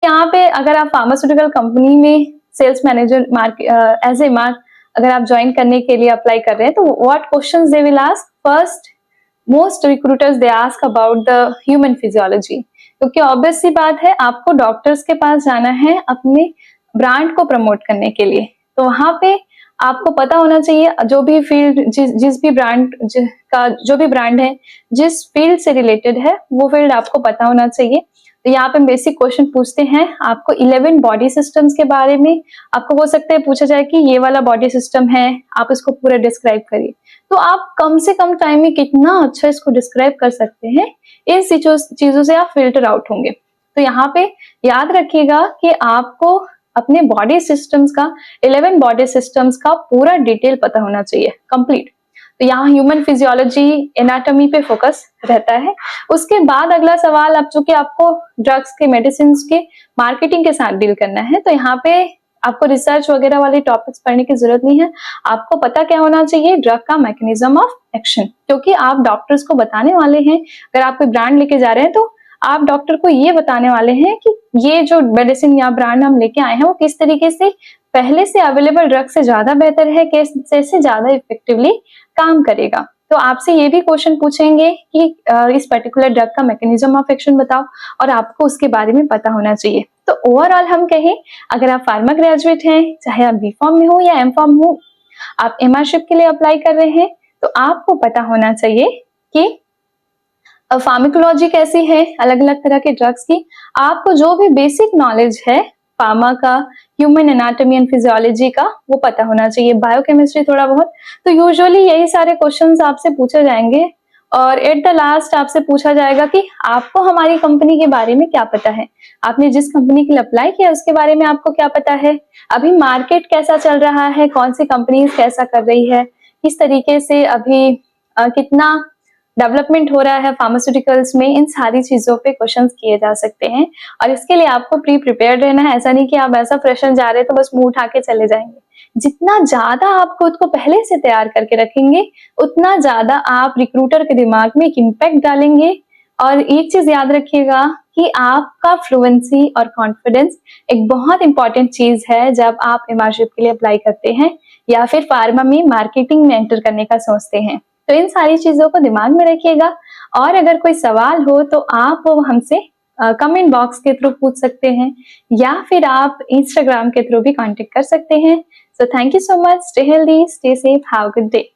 यहाँ पे अगर आप फार्मास्यूटिकल कंपनी में sales manager as a mark अगर आप ज्वाइन करने के लिए अप्लाई कर रहे हैं, तो what questions they will ask? First, most recruiters they ask about the human physiology, क्योंकि ऑब्वियस सी बात है आपको डॉक्टर्स के पास जाना है अपने ब्रांड को प्रमोट करने के लिए। तो वहां पे आपको पता होना चाहिए जो भी फील्ड जिस भी ब्रांड का जो भी ब्रांड है जिस फील्ड से रिलेटेड है वो फील्ड आपको पता होना चाहिए। तो यहाँ पे बेसिक क्वेश्चन पूछते हैं आपको 11 बॉडी सिस्टम्स के बारे में। आपको हो सकता है पूछा जाए कि ये वाला बॉडी सिस्टम है, आप इसको पूरा डिस्क्राइब करिए। तो आप कम से कम टाइम में कितना अच्छा इसको डिस्क्राइब कर सकते हैं, इन चीजों से आप फिल्टर आउट होंगे। तो यहाँ पे याद रखिएगा कि आपको अपने बॉडी सिस्टम्स का 11 बॉडी सिस्टम्स का पूरा डिटेल पता होना चाहिए, कंप्लीट। तो यहाँ ह्यूमन फिजियोलॉजी, एनाटॉमी पे फोकस रहता है। उसके बाद अगला सवाल, अब चूंकि आपको ड्रग्स के मेडिसिन के मार्केटिंग के साथ डील करना है, तो यहाँ पे आपको रिसर्च वगैरह वाले टॉपिक्स पढ़ने की जरूरत नहीं है। आपको पता क्या होना चाहिए? ड्रग का मैकेनिज्म ऑफ एक्शन, क्योंकि आप डॉक्टर्स को बताने वाले हैं। अगर आप कोई ब्रांड लेके जा रहे हैं तो आप डॉक्टर को ये बताने वाले हैं कि ये जो मेडिसिन या ब्रांड हम लेके आए हैं वो किस तरीके से पहले से अवेलेबल ड्रग से ज्यादा बेहतर है, कैसे ज्यादा इफेक्टिवली काम करेगा। तो आपसे ये भी क्वेश्चन पूछेंगे कि इस पर्टिकुलर ड्रग का मैकेनिज्म ऑफ एक्शन बताओ, और आपको उसके बारे में पता होना चाहिए। तो ओवरऑल हम कहें, अगर आप फार्मा ग्रेजुएट हैं, चाहे आप बी फॉर्म में हो या एम फॉर्म हो, आप एमआरशिप के लिए अप्लाई कर रहे हैं, तो आपको पता होना चाहिए कि फार्माकोलॉजी कैसी है, अलग अलग तरह के ड्रग्स की। आपको जो भी बेसिक नॉलेज है फार्मा का, ह्यूमन एनाटॉमी एंड फिजियोलॉजी का, वो पता होना चाहिए। बायोकेमिस्ट्री थोड़ा बहुत। तो यूजुअली यही सारे क्वेश्चंस आपसे पूछे जाएंगे, और एट द लास्ट आपसे पूछा जाएगा कि आपको हमारी कंपनी के बारे में क्या पता है, आपने जिस कंपनी के लिए अप्लाई किया उसके बारे में आपको क्या पता है, अभी मार्केट कैसा चल रहा है, कौन सी कंपनीज कैसा कर रही है, किस तरीके से अभी कितना डेवलपमेंट हो रहा है फार्मास्यूटिकल्स में। इन सारी चीजों पे क्वेश्चंस किए जा सकते हैं, और इसके लिए आपको प्री प्रिपेयर्ड रहना है। ऐसा नहीं कि आप ऐसा फ्रेशर जा रहे हैं तो बस मुंह उठा के चले जाएंगे। जितना ज्यादा आप खुद को पहले से तैयार करके रखेंगे, उतना ज्यादा आप रिक्रूटर के दिमाग में एक इम्पैक्ट डालेंगे। और एक चीज याद रखिएगा कि आपका फ्लुएंसी और कॉन्फिडेंस एक बहुत इंपॉर्टेंट चीज है जब आप एमआरशिप के लिए अप्लाई करते हैं या फिर फार्मा में मार्केटिंग में एंटर करने का सोचते हैं। तो इन सारी चीजों को दिमाग में रखिएगा, और अगर कोई सवाल हो तो आप वो हमसे कमेंट बॉक्स के थ्रू पूछ सकते हैं, या फिर आप इंस्टाग्राम के थ्रू भी कांटेक्ट कर सकते हैं। So thank you so much, stay healthy, stay safe, have a good day.